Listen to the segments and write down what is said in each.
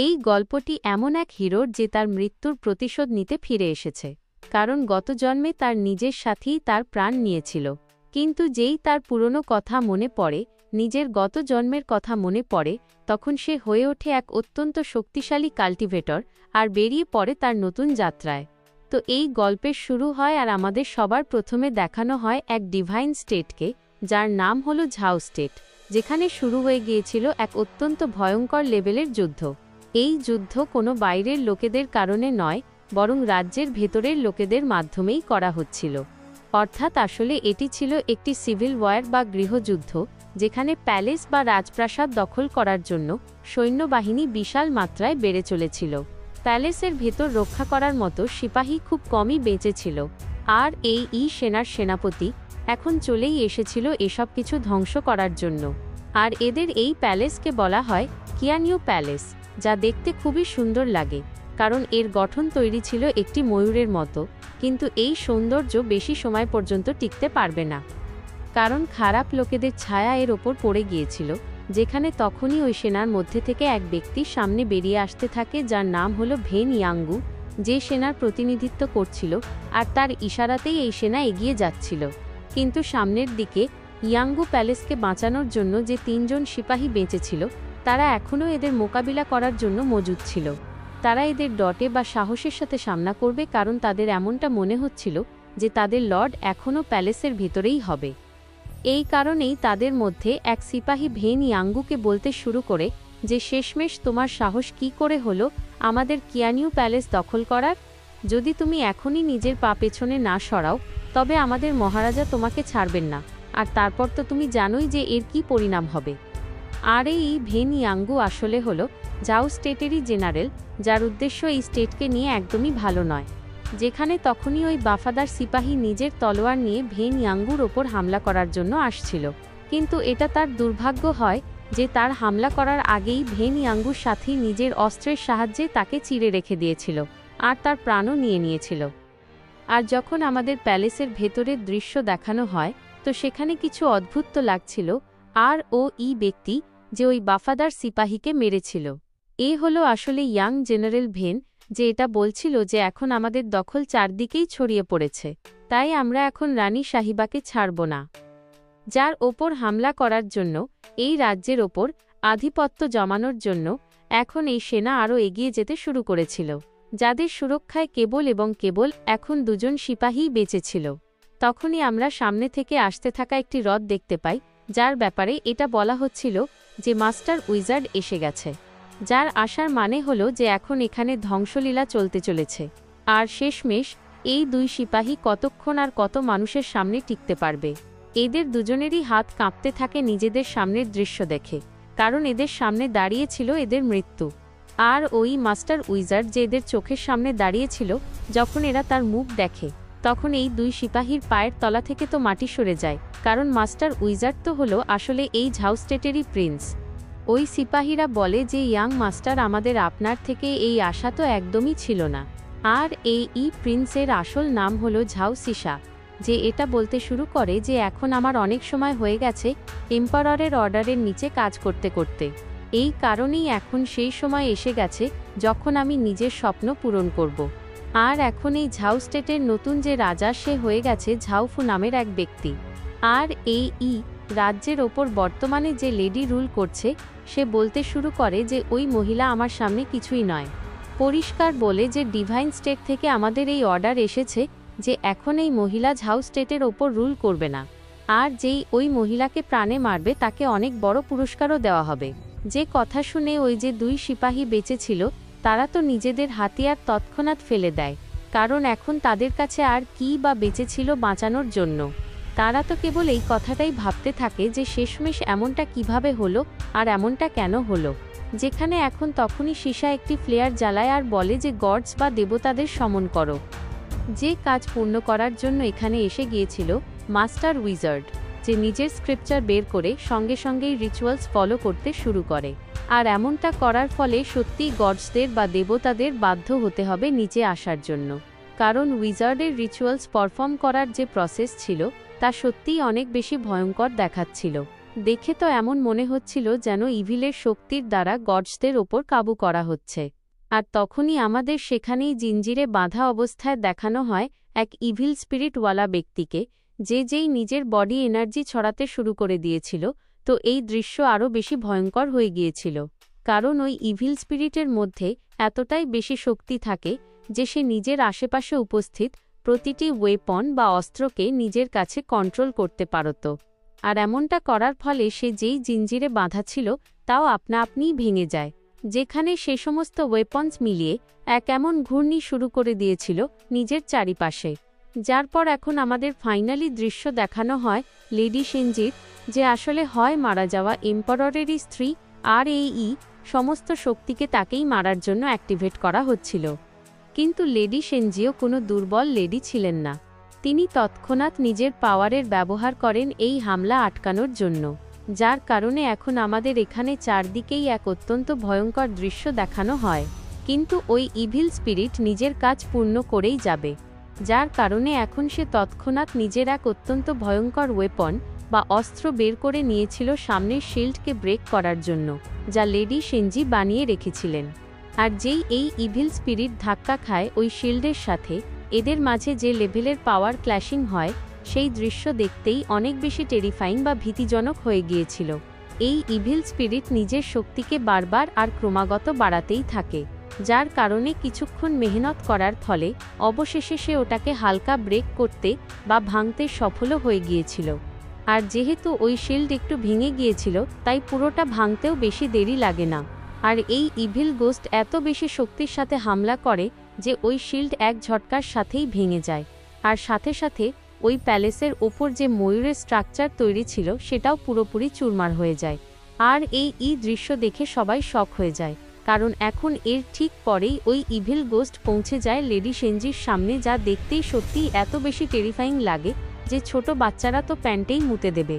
এই গল্পটি এমন এক হিরোর যে তার মৃত্যুর প্রতিশোধ নিতে ফিরে এসেছে, কারণ গত জন্মে তার নিজের সাথেই তার প্রাণ নিয়েছিল। কিন্তু যেই তার পুরনো কথা মনে পড়ে, নিজের গত জন্মের কথা মনে পড়ে, তখন সে হয়ে ওঠে এক অত্যন্ত শক্তিশালী কাল্টিভেটর আর বেরিয়ে পড়ে তার নতুন যাত্রায়। তো এই গল্পের শুরু হয় আর আমাদের সবার প্রথমে দেখানো হয় এক ডিভাইন স্টেটকে, যার নাম হলো ঝাও স্টেট, যেখানে শুরু হয়ে গিয়েছিল এক অত্যন্ত ভয়ঙ্কর লেভেলের যুদ্ধ। এই যুদ্ধ কোনো বাইরের লোকেদের কারণে নয়, বরং রাজ্যের ভেতরের লোকেদের মাধ্যমেই করা হচ্ছিল। অর্থাৎ আসলে এটি ছিল একটি সিভিল ওয়ার বা গৃহযুদ্ধ, যেখানে প্যালেস বা রাজপ্রাসাদ দখল করার জন্য সৈন্যবাহিনী বিশাল মাত্রায় বেড়ে চলেছিল। প্যালেসের ভেতর রক্ষা করার মতো সিপাহী খুব কমই বেঁচে ছিল, আর এই সেনার সেনাপতি এখন চলেই এসেছিল এসব কিছু ধ্বংস করার জন্য। আর এদের এই প্যালেসকে বলা হয় কিয়ানিউ প্যালেস, যা দেখতে খুবই সুন্দর লাগে, কারণ এর গঠন তৈরি ছিল একটি ময়ূরের মতো। কিন্তু এই সৌন্দর্য বেশি সময় পর্যন্ত টিকতে পারবে না, কারণ খারাপ লোকেদের ছায়া এর ওপর পড়ে গিয়েছিল। যেখানে তখনই ওই সেনার মধ্যে থেকে এক ব্যক্তি সামনে বেরিয়ে আসতে থাকে, যার নাম হলো ভেন ইয়াঙ্গু, যে সেনার প্রতিনিধিত্ব করছিল, আর তার ইশারাতেই এই সেনা এগিয়ে যাচ্ছিল। কিন্তু সামনের দিকে ইয়াঙ্গু প্যালেসকে বাঁচানোর জন্য যে 3 জন সিপাহী বেঁচেছিল, তারা এখনও এদের মোকাবিলা করার জন্য মজুদ ছিল। তারা এদের ডটে বা সাহসের সাথে সামনা করবে, কারণ তাদের এমনটা মনে হচ্ছিল যে তাদের লর্ড এখনও প্যালেসের ভিতরেই হবে। এই কারণেই তাদের মধ্যে এক সিপাহী ভেন ইয়াঙ্গুকে বলতে শুরু করে যে, শেষমেশ তোমার সাহস কি করে হলো আমাদের কিয়ানিউ প্যালেস দখল করার? যদি তুমি এখনই নিজের পা পেছনে না সরাও, তবে আমাদের মহারাজা তোমাকে ছাড়বেন না, আর তারপর তো তুমি জানোই যে এর কি পরিণাম হবে। আর এই ভেন ইয়াঙ্গু আসলে হলো ঝাও স্টেটেরই জেনারেল, যার উদ্দেশ্য এই স্টেটকে নিয়ে একদমই ভালো নয়। যেখানে তখনই ওই বাফাদার সিপাহী নিজের তলোয়ার নিয়ে ভেন ইয়াঙ্গুর ওপর হামলা করার জন্য আসছিল। কিন্তু এটা তার দুর্ভাগ্য হয় যে তার হামলা করার আগেই ভেন ইয়াঙ্গুর সাথী নিজের অস্ত্রের সাহায্যে তাকে চিরে রেখে দিয়েছিল, আর তার প্রাণও নিয়ে নিয়েছিল। আর যখন আমাদের প্যালেসের ভেতরের দৃশ্য দেখানো হয়, তো সেখানে কিছু অদ্ভুত লাগছিল। আর এই ব্যক্তি যে ওই বাফাদার সিপাহীকে মেরেছিল, এ হলো আসলে ইয়াং জেনারেল ভেন, যে এটা বলছিল যে এখন আমাদের দখল চারদিকেই ছড়িয়ে পড়েছে, তাই আমরা এখন রানী সাহিবাকে ছাড়ব না। যার ওপর হামলা করার জন্য, এই রাজ্যের ওপর আধিপত্য জমানোর জন্য এখন এই সেনা আরও এগিয়ে যেতে শুরু করেছিল, যাদের সুরক্ষায় কেবল এবং কেবল এখন 2 জন সিপাহীই বেঁচে ছিল। তখনই আমরা সামনে থেকে আসতে থাকা একটি রথ দেখতে পাই, যার ব্যাপারে এটা বলা হচ্ছিল যে মাস্টার উইজার্ড এসে গেছে, যার আসার মানে হলো যে এখন এখানে ধ্বংসলীলা চলতে চলেছে। আর শেষমেশ এই 2 সিপাহী কতক্ষণ আর কত মানুষের সামনে টিকতে পারবে? এদের দুজনেরই হাত কাঁপতে থাকে নিজেদের সামনের দৃশ্য দেখে, কারণ এদের সামনে দাঁড়িয়েছিল এদের মৃত্যু। আর ওই মাস্টার উইজার্ড যে এদের চোখের সামনে দাঁড়িয়েছিল, যখন এরা তার মুখ দেখে, তখন এই 2 সিপাহীর পায়ের তলা থেকে তো মাটি সরে যায়, কারণ মাস্টার উইজার্ড তো হলো আসলে এই ঝাও স্টেটেরই প্রিন্স। ওই সিপাহীরা বলে যে, ইয়াং মাস্টার, আমাদের আপনার থেকে এই আশা তো একদমই ছিল না। আর এই প্রিন্সের আসল নাম হলো ঝাও সিসা, যে এটা বলতে শুরু করে যে এখন আমার অনেক সময় হয়ে গেছে এম্পাররের অর্ডারের নিচে কাজ করতে করতে। এই কারণেই এখন সেই সময় এসে গেছে যখন আমি নিজের স্বপ্ন পূরণ করব। আর এখন এই ঝাও স্টেটের নতুন যে রাজা, সে হয়ে গেছে ঝাওফু নামের এক ব্যক্তি। আর এই রাজ্যের ওপর বর্তমানে যে লেডি রুল করছে, সে বলতে শুরু করে যে ওই মহিলা আমার সামনে কিছুই নয়। পরিষ্কার বলে যে ডিভাইন স্টেট থেকে আমাদের এই অর্ডার এসেছে যে এখন এই মহিলা ঝাও স্টেটের ওপর রুল করবে না, আর যেই ওই মহিলাকে প্রাণে মারবে তাকে অনেক বড় পুরস্কারও দেওয়া হবে। যে কথা শুনে ওই যে 2 সিপাহী বেঁচে ছিল, তারা তো নিজেদের হাতিয়ার তৎক্ষণাৎ ফেলে দেয়, কারণ এখন তাদের কাছে আর কি বা বেঁচে ছিল বাঁচানোর জন্য। তারা তো কেবল এই কথাটাই ভাবতে থাকে যে শেষমেশ এমনটা কিভাবে হলো, আর এমনটা কেন হলো। যেখানে এখন তখনই সীসা একটি ফ্লেয়ার জ্বালায় আর বলে যে গডস বা দেবতাদের সমন করো। যে কাজ পূর্ণ করার জন্য এখানে এসে গিয়েছিল মাস্টার উইজার্ড, যে নিজের স্ক্রিপচার বের করে সঙ্গে সঙ্গেই রিচুয়ালস ফলো করতে শুরু করে। আর এমনটা করার ফলে সত্যিই গডসদের বা দেবতাদের বাধ্য হতে হবে নিচে আসার জন্য, কারণ উইজার্ডের রিচুয়ালস পারফর্ম করার যে প্রসেস ছিল, তা সত্যিই অনেক বেশি ভয়ঙ্কর দেখাচ্ছিল। দেখে তো এমন মনে হচ্ছিল যেন ইভিলের শক্তির দ্বারা গডসদের ওপর কাবু করা হচ্ছে। আর তখনই আমাদের সেখানেই জিঞ্জিরে বাঁধা অবস্থায় দেখানো হয় এক ইভিল স্পিরিটওয়ালা ব্যক্তিকে, যেই নিজের বডি এনার্জি ছড়াতে শুরু করে দিয়েছিল। তো এই দৃশ্য আরও বেশি ভয়ঙ্কর হয়ে গিয়েছিল, কারণ ওই ইভিল স্পিরিটের মধ্যে এতটাই বেশি শক্তি থাকে যে সে নিজের আশেপাশে উপস্থিত প্রতিটি ওয়েপন বা অস্ত্রকে নিজের কাছে কন্ট্রোল করতে পারত। আর এমনটা করার ফলে সে যেই জিঞ্জিরে বাঁধা ছিল তাও আপনা আপনিই ভেঙে যায়, যেখানে সে সমস্ত ওয়েপন্স মিলিয়ে এক এমন ঘূর্ণি শুরু করে দিয়েছিল নিজের চারিপাশে। যার পর এখন আমাদের ফাইনালি দৃশ্য দেখানো হয় লেডি সেনজির, যে আসলে হয় মারা যাওয়া এম্পাররেরই স্ত্রী, আর এই সমস্ত শক্তিকে তাকেই মারার জন্য অ্যাক্টিভেট করা হচ্ছিল। কিন্তু লেডি সেনজিও কোনো দুর্বল লেডি ছিলেন না। তিনি তৎক্ষণাৎ নিজের পাওয়ারের ব্যবহার করেন এই হামলা আটকানোর জন্য, যার কারণে এখন আমাদের এখানে চারদিকেই এক অত্যন্ত ভয়ঙ্কর দৃশ্য দেখানো হয়। কিন্তু ওই ইভিল স্পিরিট নিজের কাজ পূর্ণ করেই যাবে, যার কারণে এখন সে তৎক্ষণাৎ নিজের এক অত্যন্ত ভয়ঙ্কর ওয়েপন বা অস্ত্র বের করে নিয়েছিল সামনের শিল্ডকে ব্রেক করার জন্য, যা লেডি সেনজি বানিয়ে রেখেছিলেন। আর যেই এই ইভিল স্পিরিট ধাক্কা খায় ওই শিল্ডের সাথে, এদের মাঝে যে লেভেলের পাওয়ার ক্ল্যাশিং হয় সেই দৃশ্য দেখতেই অনেক বেশি টেরিফাইং বা ভীতিজনক হয়ে গিয়েছিল। এই ইভিল স্পিরিট নিজের শক্তিকে বারবার আর ক্রমাগত বাড়াতেই থাকে, যার কারণে কিছুক্ষণ মেহনত করার ফলে অবশেষে সে ওটাকে হালকা ব্রেক করতে বা ভাঙতে সফলও হয়ে গিয়েছিল। আর যেহেতু ওই শিল্ড একটু ভেঙে গিয়েছিল, তাই পুরোটা ভাঙতেও বেশি দেরি লাগে না। আর এই ইভিল গোস্ট এত বেশি শক্তির সাথে হামলা করে যে ওই শিল্ড এক ঝটকার সাথেই ভেঙে যায়, আর সাথে সাথে ওই প্যালেসের ওপর যে ময়ূরের স্ট্রাকচার তৈরি ছিল সেটাও পুরোপুরি চুরমার হয়ে যায়। আর এই দৃশ্য দেখে সবাই শক হয়ে যায়, কারণ এখন এর ঠিক পরেই ওই ইভিল গোস্ট পৌঁছে যায় লেডি সেনজির সামনে, যা দেখতেই সত্যিই এত বেশি টেরিফাইং লাগে যে ছোট বাচ্চারা তো প্যান্টেই মুতে দেবে।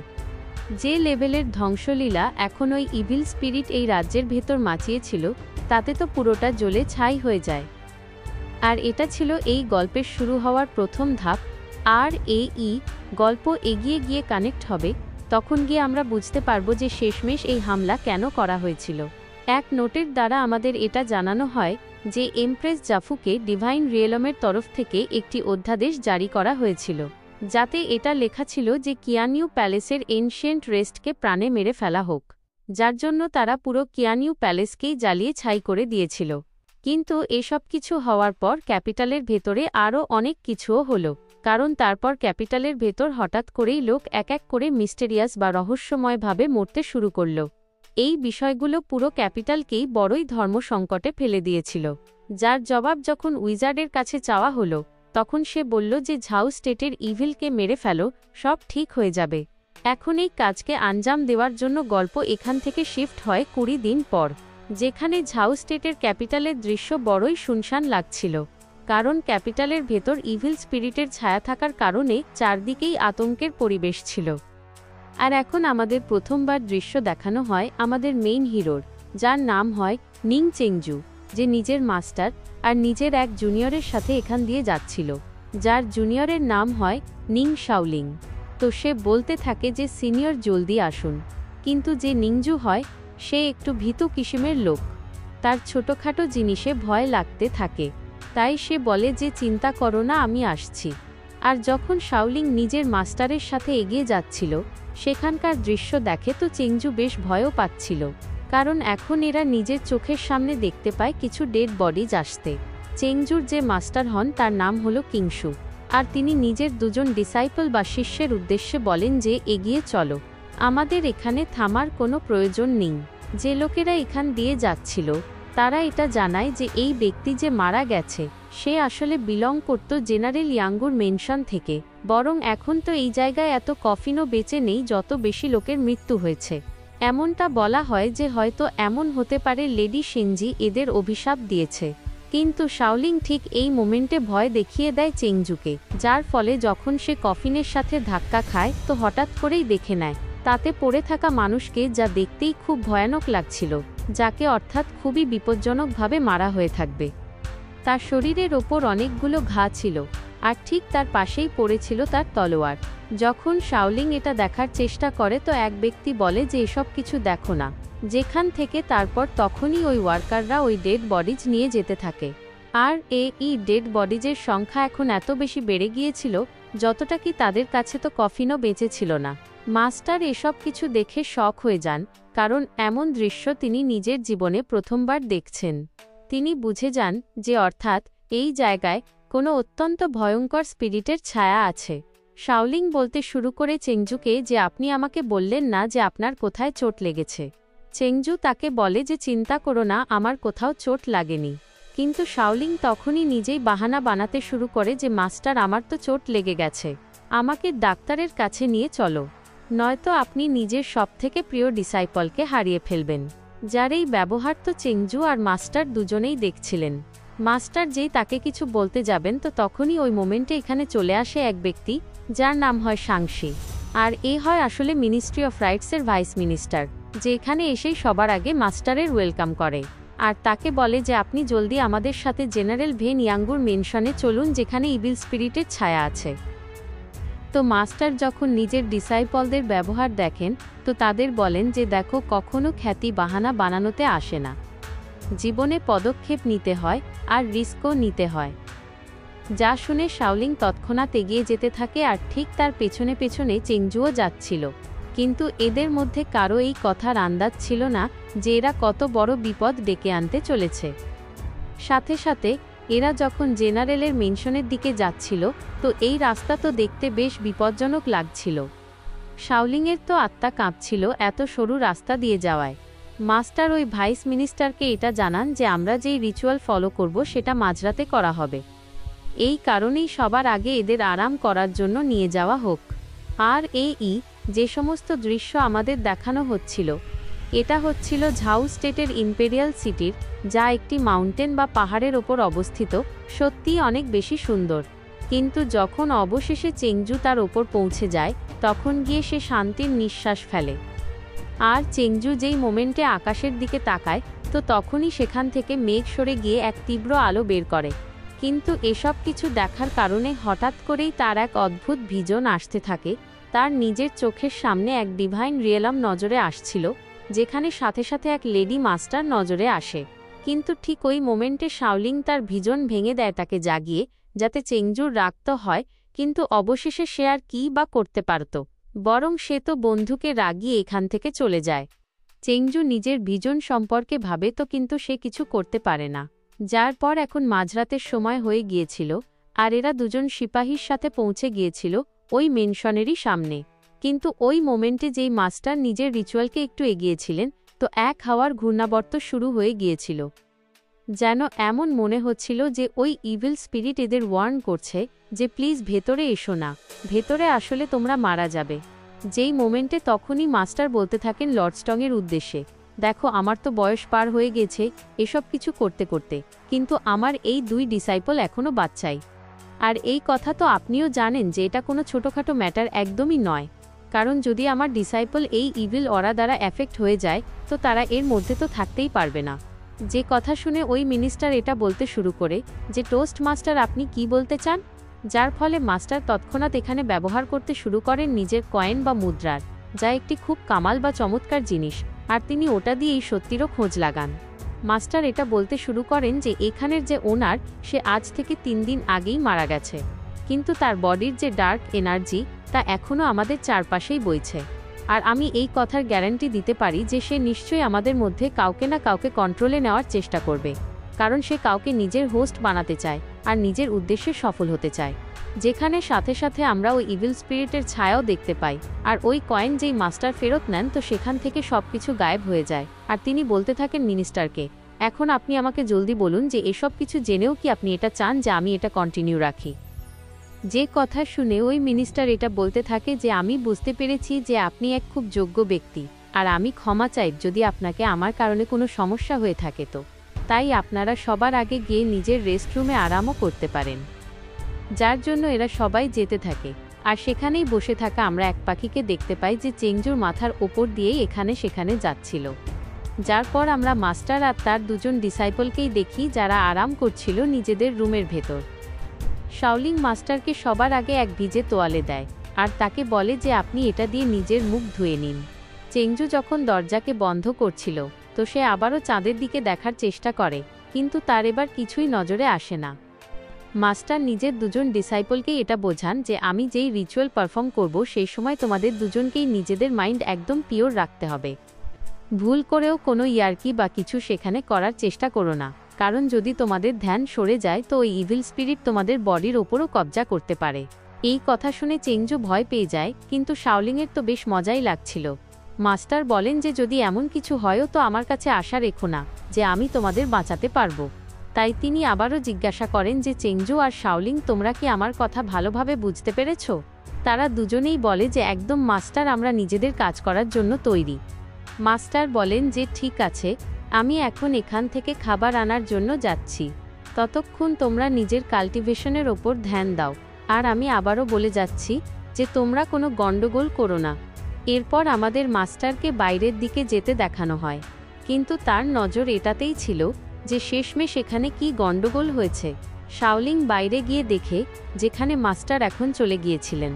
যে লেভেলের ধ্বংসলীলা এখন ওই ইভিল স্পিরিট এই রাজ্যের ভেতর মাচিয়েছিল, তাতে তো পুরোটা জ্বলে ছাই হয়ে যায়। আর এটা ছিল এই গল্পের শুরু হওয়ার প্রথম ধাপ। আর গল্প এগিয়ে গিয়ে কানেক্ট হবে, তখন গিয়ে আমরা বুঝতে পারবো যে শেষমেশ এই হামলা কেন করা হয়েছিল। এক নোটের দ্বারা আমাদের এটা জানানো হয় যে এমপ্রেস জাফুকে ডিভাইন রিয়েলমের তরফ থেকে একটি অধ্যাদেশ জারি করা হয়েছিল, যাতে এটা লেখা ছিল যে কিয়ানিউ প্যালেসের এনশিয়েন্ট রেস্টকে প্রাণে মেরে ফেলা হোক, যার জন্য তারা পুরো কিয়ানিউ প্যালেসকেই জ্বালিয়ে ছাই করে দিয়েছিল। কিন্তু এসব কিছু হওয়ার পর ক্যাপিটালের ভেতরে আরও অনেক কিছুও হলো, কারণ তারপর ক্যাপিটালের ভেতর হঠাৎ করেই লোক এক এক করে মিস্টেরিয়াস বা রহস্যময়ভাবে মরতে শুরু করল। এই বিষয়গুলো পুরো ক্যাপিটালকেই বড়ই ধর্মসংকটে ফেলে দিয়েছিল, যার জবাব যখন উইজার্ডের কাছে চাওয়া হলো, তখন সে বলল যে ঝাউ স্টেটের ইভিলকে মেরে ফেলো, সব ঠিক হয়ে যাবে। এখন এই কাজকে আঞ্জাম দেওয়ার জন্য গল্প এখান থেকে শিফট হয় 20 দিন পর, যেখানে ঝাউ স্টেটের ক্যাপিটালের দৃশ্য বড়ই শুনশান লাগছিল, কারণ ক্যাপিটালের ভেতর ইভিল স্পিরিটের ছায়া থাকার কারণে চারদিকেই আতঙ্কের পরিবেশ ছিল। আর এখন আমাদের প্রথমবার দৃশ্য দেখানো হয় আমাদের মেইন হিরোর, যার নাম হয় নিং চেংজু, যে নিজের মাস্টার আর নিজের এক জুনিয়রের সাথে এখান দিয়ে যাচ্ছিল, যার জুনিয়রের নাম হয় নিং শাওলিং। তো সে বলতে থাকে যে সিনিয়র জলদি আসুন, কিন্তু যে নিংজু হয় সে একটু ভীতু কিসিমের লোক, তার ছোটখাটো জিনিসে ভয় লাগতে থাকে, তাই সে বলে যে চিন্তা করো না, আমি আসছি। আর যখন শাওলিং নিজের মাস্টারের সাথে এগিয়ে যাচ্ছিল, সেখানকার দৃশ্য দেখে তো চেংজু বেশ ভয়ও পাচ্ছিল, কারণ এখন এরা নিজের চোখের সামনে দেখতে পায় কিছু ডেড বডিজ আসতে। চেংজুর যে মাস্টার হন তার নাম হলো কিংশু, আর তিনি নিজের দুজন ডিসাইপল বা শিষ্যের উদ্দেশ্যে বলেন যে এগিয়ে চলো, আমাদের এখানে থামার কোনো প্রয়োজন নেই। যে লোকেরা এখান দিয়ে যাচ্ছিল তারা এটা জানায় যে এই ব্যক্তি যে মারা গেছে সে আসলে বিলং করত জেনারেল ইয়াঙ্গুর মেনশন থেকে, বরং এখন তো এই জায়গায় এত কফিনও বেঁচে নেই যত বেশি লোকের মৃত্যু হয়েছে। এমনটা বলা হয় যে হয়তো এমন হতে পারে লেডি সেনজি এদের অভিশাপ দিয়েছে। কিন্তু শাওলিং ঠিক এই মোমেন্টে ভয় দেখিয়ে দেয় চেংজুকে, যার ফলে যখন সে কফিনের সাথে ধাক্কা খায় তো হঠাৎ করেই দেখে নেয় তাতে পড়ে থাকা মানুষকে, যা দেখতেই খুব ভয়ানক লাগছিল, যাকে অর্থাৎ খুবই বিপজ্জনকভাবে মারা হয়ে থাকবে। তার শরীরের ওপর অনেকগুলো ঘা ছিল, আর ঠিক তার পাশেই পড়েছিল তার তলোয়ার। যখন শাওলিং এটা দেখার চেষ্টা করে তো এক ব্যক্তি বলে যে এসব কিছু দেখো না, যেখান থেকে তারপর তখনই ওই ওয়ার্কাররা ওই ডেড বডিজ নিয়ে যেতে থাকে। আর এই ডেড বডিজের সংখ্যা এখন এত বেশি বেড়ে গিয়েছিল যতটা কি তাদের কাছে তো কফিনও বেঁচে ছিল না। মাস্টার এসব কিছু দেখে শক হয়ে যান, কারণ এমন দৃশ্য তিনি নিজের জীবনে প্রথমবার দেখছেন। তিনি বুঝে যান যে অর্থাৎ এই জায়গায় কোনো অত্যন্ত ভয়ঙ্কর স্পিরিটের ছায়া আছে। শাওলিং বলতে শুরু করে চেংজুকে যে আপনি আমাকে বললেন না যে আপনার কোথায় চোট লেগেছে। চেংজু তাকে বলে যে চিন্তা করো না, আমার কোথাও চোট লাগেনি। কিন্তু শাওলিং তখনই নিজেই বাহানা বানাতে শুরু করে যে মাস্টার আমার তো চোট লেগে গেছে, আমাকে ডাক্তারের কাছে নিয়ে চলো, নয়তো আপনি নিজের সবথেকে প্রিয় ডিসাইপলকে হারিয়ে ফেলবেন। যার এই ব্যবহার তো চেংজু আর মাস্টার দুজনেই দেখছিলেন। মাস্টার যেই তাকে কিছু বলতে যাবেন তো তখনই ওই মোমেন্টে এখানে চলে আসে এক ব্যক্তি যার নাম হয় সাংশি। আর এ হয় আসলে মিনিস্ট্রি অফ রাইটসের ভাইস মিনিস্টার, যে এখানে এসেই সবার আগে মাস্টারের ওয়েলকাম করে আর তাকে বলে যে আপনি জলদি আমাদের সাথে জেনারেল ভেন ইয়াঙ্গুর মেনশনে চলুন, যেখানে ইভিল স্পিরিটের ছায়া আছে। তো মাস্টার যখন নিজের ডিসাইপলদের ব্যবহার দেখেন তো তাদের বলেন যে দেখো, কখনো খ্যাতি বাহানা বানানোতে আসে না, জীবনে পদক্ষেপ নিতে হয় আর রিস্কও নিতে হয়। যা শুনে শাওলিং তৎক্ষণাৎ এগিয়ে যেতে থাকে আর ঠিক তার পেছনে পেছনে চেংজুও যাচ্ছিল। কিন্তু এদের মধ্যে কারো এই কথার আন্দাজ ছিল না যে এরা কত বড় বিপদ ডেকে আনতে চলেছে। সাথে সাথে এরা যখন জেনারেলের মেনশনের দিকে যাচ্ছিল তো এই রাস্তা তো দেখতে বেশ বিপজ্জনক লাগছিল। শাওলিংয়ের তো আত্মা কাঁপছিল এত সরু রাস্তা দিয়ে যাওয়ায়। মাস্টার ওই ভাইস মিনিস্টারকে এটা জানান যে আমরা যেই রিচুয়াল ফলো করব সেটা মাঝরাতে করা হবে, এই কারণেই সবার আগে এদের আরাম করার জন্য নিয়ে যাওয়া হোক। আর যে সমস্ত দৃশ্য আমাদের দেখানো হচ্ছিল এটা হচ্ছিল ঝাউ স্টেটের ইম্পেরিয়াল সিটির, যা একটি মাউন্টেন বা পাহাড়ের ওপর অবস্থিত, সত্যিই অনেক বেশি সুন্দর। কিন্তু যখন অবশেষে চেংজু তার ওপর পৌঁছে যায় তখন গিয়ে সে শান্তির নিঃশ্বাস ফেলে। আর চেংজু যেই মোমেন্টে আকাশের দিকে তাকায় তো তখনই সেখান থেকে মেঘ সরে গিয়ে এক তীব্র আলো বের করে। কিন্তু এসব কিছু দেখার কারণে হঠাৎ করেই তার এক অদ্ভুত ভিজন আসতে থাকে। তার নিজের চোখের সামনে এক ডিভাইন রিয়েলাম নজরে আসছিল, যেখানে সাথে সাথে এক লেডি মাস্টার নজরে আসে। কিন্তু ঠিক ওই মোমেন্টে শাওলিং তার ভিজন ভেঙে দেয় তাকে জাগিয়ে, যাতে চেংজুর রাগত হয়। কিন্তু অবশেষে সে আর কী বা করতে পারত, বরং সে তো বন্ধুকে রাগিয়ে এখান থেকে চলে যায়। চেংজু নিজের ভিজন সম্পর্কে ভাবে তো, কিন্তু সে কিছু করতে পারে না। যার পর এখন মাঝরাতের সময় হয়ে গিয়েছিল আর এরা দুজন সিপাহীর সাথে পৌঁছে গিয়েছিল ওই মেনশনেরই সামনে। কিন্তু ওই মোমেন্টে যেই মাস্টার নিজের রিচুয়ালকে একটু এগিয়েছিলেন তো এক হাওয়ার ঘূর্ণাবর্ত শুরু হয়ে গিয়েছিল। যেন এমন মনে হচ্ছিল যে ওই ইভিল স্পিরিট এদের ওয়ার্ন করছে যে প্লিজ ভেতরে এসো না, ভেতরে আসলে তোমরা মারা যাবে। যেই মোমেন্টে তখনই মাস্টার বলতে থাকেন লর্ডস্টংয়ের উদ্দেশ্যে, দেখো আমার তো বয়স পার হয়ে গেছে এসব কিছু করতে করতে, কিন্তু আমার এই দুই ডিসাইপল এখনও বাচ্চাই। আর এই কথা তো আপনিও জানেন যে এটা কোনো ছোটোখাটো ম্যাটার একদমই নয়, কারণ যদি আমার ডিসাইপল এই ইভিল অরা দ্বারা এফেক্ট হয়ে যায় তো তারা এর মধ্যে তো থাকতেই পারবে না। যে কথা শুনে ওই মিনিস্টার এটা বলতে শুরু করে যে টোস্ট মাস্টার আপনি কি বলতে চান, যার ফলে মাস্টার তৎক্ষণাৎ এখানে ব্যবহার করতে শুরু করেন নিজের কয়েন বা মুদ্রার, যা একটি খুব কামাল বা চমৎকার জিনিস, আর তিনি ওটা দিয়েই সত্যিরও খোঁজ লাগান। মাস্টার এটা বলতে শুরু করেন যে এখানের যে ওনার সে আজ থেকে 3 দিন আগেই মারা গেছে, কিন্তু তার বডির যে ডার্ক এনার্জি তা এখনও আমাদের চারপাশেই বইছে। আর আমি এই কথার গ্যারান্টি দিতে পারি যে সে নিশ্চয়ই আমাদের মধ্যে কাউকে না কাউকে কন্ট্রোলে নেওয়ার চেষ্টা করবে, কারণ সে কাউকে নিজের হোস্ট বানাতে চায় আর নিজের উদ্দেশ্যে সফল হতে চায়। যেখানে সাথে সাথে আমরা ওই ইভিল স্পিরিটের ছায়াও দেখতে পাই। আর ওই কয়েন যেই মাস্টার ফেরত নেন তো সেখান থেকে সব কিছু গায়েব হয়ে যায়। আর তিনি বলতে থাকেন মিনিস্টারকে, এখন আপনি আমাকে জলদি বলুন যে এসব কিছু জেনেও কি আপনি এটা চান যে আমি এটা কন্টিনিউ রাখি। যে কথা শুনে ওই মিনিস্টার এটা বলতে থাকে যে আমি বুঝতে পেরেছি যে আপনি এক খুব যোগ্য ব্যক্তি, আর আমি ক্ষমা চাই যদি আপনাকে আমার কারণে কোনো সমস্যা হয়ে থাকে, তো তাই আপনারা সবার আগে গিয়ে নিজের রেস্টরুমে আরামও করতে পারেন। যার জন্য এরা সবাই যেতে থাকে। আর সেখানেই বসে থাকা আমরা এক পাখিকে দেখতে পাই যে চেংজুর মাথার ওপর দিয়েই এখানে সেখানে যাচ্ছিল। যার পর আমরা মাস্টার আর তার দুজন ডিসাইপলকেই দেখি যারা আরাম করছিল নিজেদের রুমের ভেতর। শাওলিং মাস্টারকে সবার আগে এক ভিজে তোয়ালে দেয় আর তাকে বলে যে আপনি এটা দিয়ে নিজের মুখ ধুয়ে নিন। চেংজু যখন দরজাকে বন্ধ করছিল তো সে আবারও চাঁদের দিকে দেখার চেষ্টা করে, কিন্তু তার এবার কিছুই নজরে আসে না। মাস্টার নিজের দুজন ডিসাইপলকেই এটা বোঝান যে আমি যেই রিচুয়াল পারফর্ম করব সেই সময় তোমাদের দুজনকেই নিজেদের মাইন্ড একদম পিওর রাখতে হবে। ভুল করেও কোনো ইয়ার্কি বা কিছু সেখানে করার চেষ্টা করো না, কারণ যদি তোমাদের ধ্যান সরে যায় তো ওই ইভিল স্পিরিট তোমাদের বডির ওপরও কবজা করতে পারে। এই কথা শুনে চেংজু ভয় পেয়ে যায়, কিন্তু শাওলিংয়ের তো বেশ মজাই লাগছিল। মাস্টার বলেন যে যদি এমন কিছু হয়ও তো আমার কাছে আশা রেখো না যে আমি তোমাদের বাঁচাতে পারবো। তাই তিনি আবারও জিজ্ঞাসা করেন যে চেংজু আর শাওলিং তোমরা কি আমার কথা ভালোভাবে বুঝতে পেরেছ? তারা দুজনেই বলে যে একদম মাস্টার, আমরা নিজেদের কাজ করার জন্য তৈরি। মাস্টার বলেন যে ঠিক আছে, আমি এখন এখান থেকে খাবার আনার জন্য যাচ্ছি, ততক্ষণ তোমরা নিজের কাল্টিভেশনের ওপর ধ্যান দাও। আর আমি আবারও বলে যাচ্ছি যে তোমরা কোনো গণ্ডগোল করো না। এরপর আমাদের মাস্টারকে বাইরের দিকে যেতে দেখানো হয়, কিন্তু তার নজর এটাতেই ছিল যে শেষমেশ এখানে কি গণ্ডগোল হয়েছে। শাওলিং বাইরে গিয়ে দেখে যেখানে মাস্টার এখন চলে গিয়েছিলেন,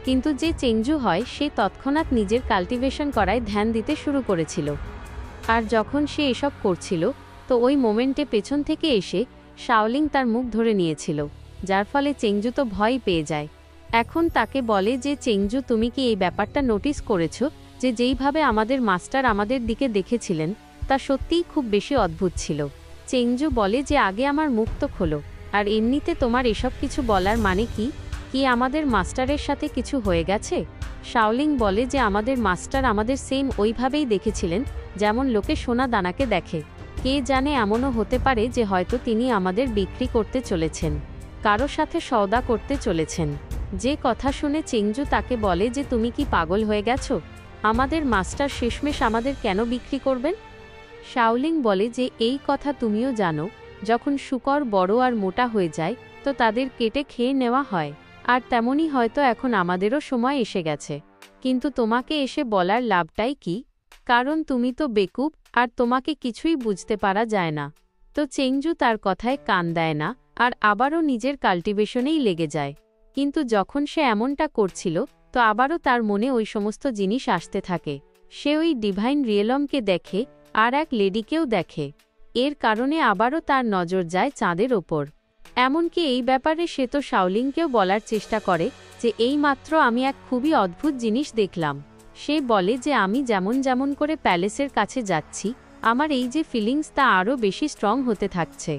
কিন্তু যে চেংজু হয় সে তৎক্ষণাৎ নিজের কাল্টিভেশন করায় ধ্যান দিতে শুরু করেছিল। আর যখন সে এসব করছিল তো ওই মোমেন্টে পেছন থেকে এসে শাওলিং তার মুখ ধরে নিয়েছিল, যার ফলে চেংজু তো ভয় পেয়ে যায়। এখন তাকে বলে যে চেংজু, তুমি কি এই ব্যাপারটা নোটিস করেছো যে যেইভাবে আমাদের মাস্টার আমাদের দিকে দেখেছিলেন তা সত্যিই খুব বেশি অদ্ভুত ছিল। চেংজু বলে যে আগে আমার মুখ তো খোলো, আর এমনিতে তোমার এসব কিছু বলার মানে কি আমাদের মাস্টারের সাথে কিছু হয়ে গেছে? শাওলিং বলে যে আমাদের মাস্টার আমাদের সেম ওইভাবেই দেখেছিলেন যেমন লোকে সোনা দানাকে দেখে। কে জানে, এমনও হতে পারে যে হয়তো তিনি আমাদের বিক্রি করতে চলেছেন, কারো সাথে সওদা করতে চলেছেন। যে কথা শুনে চেংজু তাকে বলে যে তুমি কি পাগল হয়ে গেছো? আমাদের মাস্টার শেষমেশ আমাদের কেন বিক্রি করবেন? শাওলিং বলে যে এই কথা তুমিও জানো, যখন শূকর বড় আর মোটা হয়ে যায় তো তাদের কেটে খেয়ে নেওয়া হয়, আর তেমনই হয়তো এখন আমাদেরও সময় এসে গেছে। কিন্তু তোমাকে এসে বলার লাভটাই কি? কারণ তুমি তো বেকুব আর তোমাকে কিছুই বুঝতে পারা যায় না। তো চেংজু তার কথায় কান দেয় না আর আবারও নিজের কাল্টিভেশনেই লেগে যায়। কিন্তু যখন সে এমনটা করছিল তো আবারও তার মনে ওই সমস্ত জিনিস আসতে থাকে। সে ওই ডিভাইন রিয়েলমকে দেখে আর এক লেডিকেও দেখে। এর কারণে আবারও তার নজর যায় চাঁদের ওপর। এমনকি এই ব্যাপারে সে তো শাওলিংকেও বলার চেষ্টা করে যে এই মাত্র আমি এক খুবই অদ্ভুত জিনিস দেখলাম। সে বলে যে আমি যেমন যেমন করে প্যালেসের কাছে যাচ্ছি আমার এই যে ফিলিংস তা আরও বেশি স্ট্রং হতে থাকছে।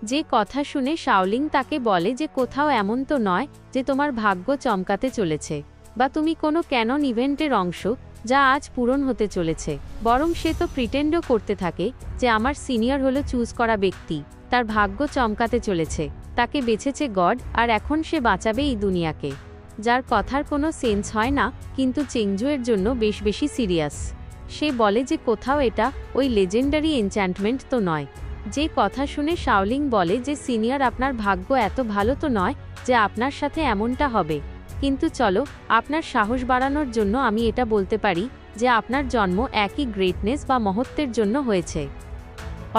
যে কথা শুনে শাওলিং তাকে বলে যে কোথাও এমন তো নয় যে তোমার ভাগ্য চমকাতে চলেছে বা তুমি কোনো ক্যানন ইভেন্টের অংশ যা আজ পূরণ হতে চলেছে, বরং সে তো প্রিটেন্ডও করতে থাকে যে আমার সিনিয়র হলো চুজ করা ব্যক্তি, তার ভাগ্য চমকাতে চলেছে, তাকে বেছেছে গড আর এখন সে বাঁচাবে এই দুনিয়াকে। যার কথার কোনো সেন্স হয় না, কিন্তু চেংজু এর জন্য বেশ বেশি সিরিয়াস। সে বলে যে কোথাও এটা ওই লেজেন্ডারি এনচ্যান্টমেন্ট তো নয়। যে কথা শুনে শাওলিং বলে যে সিনিয়র, আপনার ভাগ্য এত ভালো তো নয় যে আপনার সাথে এমনটা হবে, কিন্তু চলো আপনার সাহস বাড়ানোর জন্য আমি এটা বলতে পারি যে আপনার জন্ম একই গ্রেটনেস বা মহত্বের জন্য হয়েছে,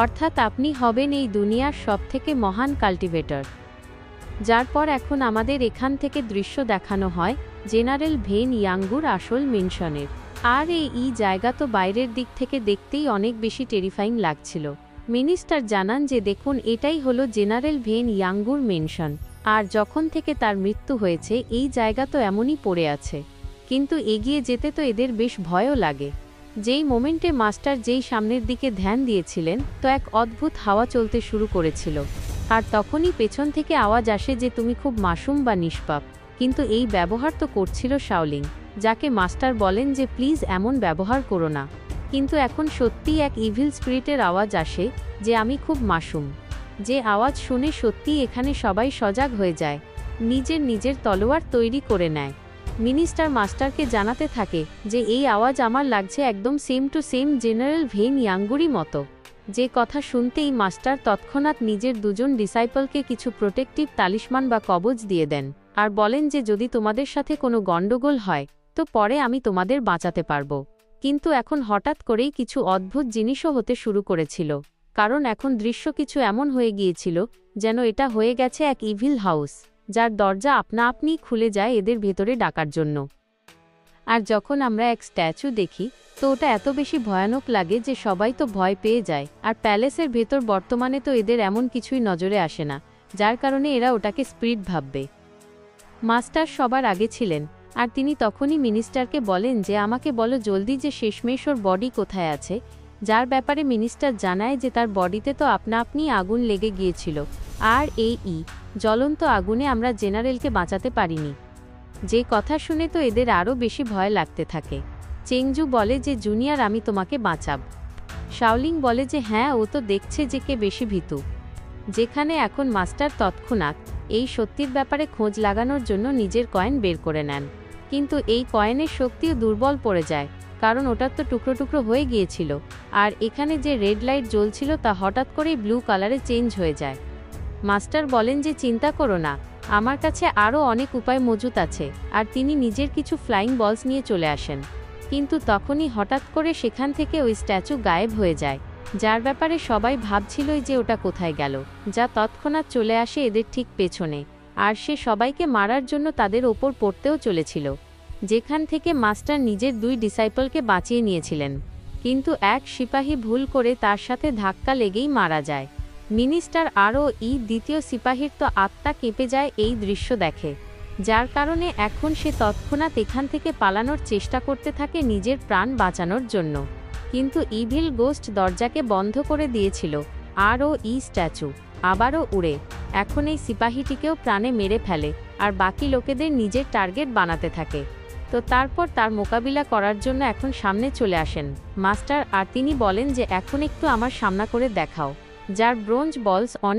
অর্থাৎ আপনি হবেন এই দুনিয়ার সবথেকে মহান কাল্টিভেটর। যার পর এখন আমাদের এখান থেকে দৃশ্য দেখানো হয় জেনারেল ভেন ইয়াঙ্গুর আসল মেনশনের। আর এই জায়গা তো বাইরের দিক থেকে দেখতেই অনেক বেশি টেরিফাইং লাগছিল। মিনিস্টার জানান যে দেখুন, এটাই হলো জেনারেল ভেন ইয়াঙ্গুর মেনশন, আর যখন থেকে তার মৃত্যু হয়েছে এই জায়গা তো এমনই পড়ে আছে, কিন্তু এগিয়ে যেতে তো এদের বেশ ভয়ও লাগে। যেই মোমেন্টে মাস্টার যেই সামনের দিকে ধ্যান দিয়েছিলেন তো এক অদ্ভুত হাওয়া চলতে শুরু করেছিল, আর তখনই পেছন থেকে আওয়াজ আসে যে তুমি খুব মাসুম বা নিষ্পাপ। কিন্তু এই ব্যবহার তো করছিল শাওলিং, যাকে মাস্টার বলেন যে প্লিজ এমন ব্যবহার করো না। কিন্তু এখন সত্যিই এক ইভিল স্পিরিটের আওয়াজ আসে যে আমি খুব মাসুম। যে আওয়াজ শুনে সত্যিই এখানে সবাই সজাগ হয়ে যায়, নিজের তলোয়ার তৈরি করে নেয়। মিনিস্টার মাস্টারকে জানাতে থাকে যে এই আওয়াজ আমার লাগছে একদম সেম টু সেম জেনারেল ভেন ইয়াঙ্গুরই মতো। যে কথা শুনতেই মাস্টার তৎক্ষণাৎ নিজের দুজন ডিসাইপলকে কিছু প্রোটেক্টিভ তালিসমান বা কবজ দিয়ে দেন, আর বলেন যে যদি তোমাদের সাথে কোনো গণ্ডগোল হয় তো পরে আমি তোমাদের বাঁচাতে পারবো। কিন্তু এখন হঠাৎ করেই কিছু অদ্ভুত জিনিসও হতে শুরু করেছিল, কারণ এখন দৃশ্য কিছু এমন হয়ে গিয়েছিল যেন এটা হয়ে গেছে এক ইভিল হাউস। যার দরজা আপনা আপনিই খুলে যায় এদের ভেতরে ডাকার জন্য। আর যখন আমরা এক স্ট্যাচু দেখি তো ওটা এত বেশি ভয়ানক লাগে যে সবাই তো ভয় পেয়ে যায়। আর প্যালেসের ভেতর বর্তমানে তো এদের এমন কিছুই নজরে আসে না, যার কারণে এরা ওটাকে স্পিরিট ভাববে। মাস্টার সবার আগে ছিলেন, আর তিনি তখনই মিনিস্টারকে বলেন যে আমাকে বলো জলদি যে শেষমেশ ওর বডি কোথায় আছে। যার ব্যাপারে মিনিস্টার জানায় যে তার বডিতে তো আপনা আপনি আগুন লেগে গিয়েছিল, আর এই জ্বলন্ত আগুনে আমরা জেনারেলকে বাঁচাতে পারিনি। যে কথা শুনে তো এদের আরও বেশি ভয় লাগতে থাকে। চেংজু বলে যে জুনিয়র, আমি তোমাকে বাঁচাব। শাওলিং বলে যে হ্যাঁ, ও তো দেখছে যে কে বেশি ভীতু। যেখানে এখন মাস্টার তৎক্ষণাৎ এই সত্যির ব্যাপারে খোঁজ লাগানোর জন্য নিজের কয়েন বের করে নেন, কিন্তু এই কয়েনের শক্তিও দুর্বল পড়ে যায়, কারণ ওটার তো টুকরো টুকরো হয়ে গিয়েছিল। আর এখানে যে রেড লাইট জ্বলছিল তা হঠাৎ করেই ব্লু কালারে চেঞ্জ হয়ে যায়। মাস্টার বলেন যে চিন্তা করো না, আমার কাছে আরও অনেক উপায় মজুত আছে। আর তিনি নিজের কিছু ফ্লাইং বলস নিয়ে চলে আসেন, কিন্তু তখনই হঠাৎ করে সেখান থেকে ওই স্ট্যাচু গায়েব হয়ে যায়, যার ব্যাপারে সবাই ভাবছিল যে ওটা কোথায় গেল। যা তৎক্ষণাৎ চলে আসে এদের ঠিক পেছনে, আর সে সবাইকে মারার জন্য তাদের ওপর পড়তেও চলেছিল, যেখান থেকে মাস্টার নিজের 2 ডিসাইপলকে বাঁচিয়ে নিয়েছিলেন। কিন্তু এক সিপাহী ভুল করে তার সাথে ধাক্কা লেগেই মারা যায়। মিনিস্টার আরও দ্বিতীয় সিপাহীর তো আত্মা কেঁপে যায় এই দৃশ্য দেখে, যার কারণে এখন সে তৎক্ষণাৎ এখান থেকে পালানোর চেষ্টা করতে থাকে নিজের প্রাণ বাঁচানোর জন্য। কিন্তু ইভিল গোস্ট দরজাকে বন্ধ করে দিয়েছিল, আর স্ট্যাচু আবারও উড়ে এখন এই সিপাহীটিকেও প্রাণে মেরে ফেলে, আর বাকি লোকেদের নিজের টার্গেট বানাতে থাকে। তো তারপর তার মোকাবিলা করার জন্য এখন সামনে চলে আসেন মাস্টার, আর তিনি বলেন যে এখন একটু আমার সামনা করে দেখাও। যার ব্রোঞ্জ বলস অনেক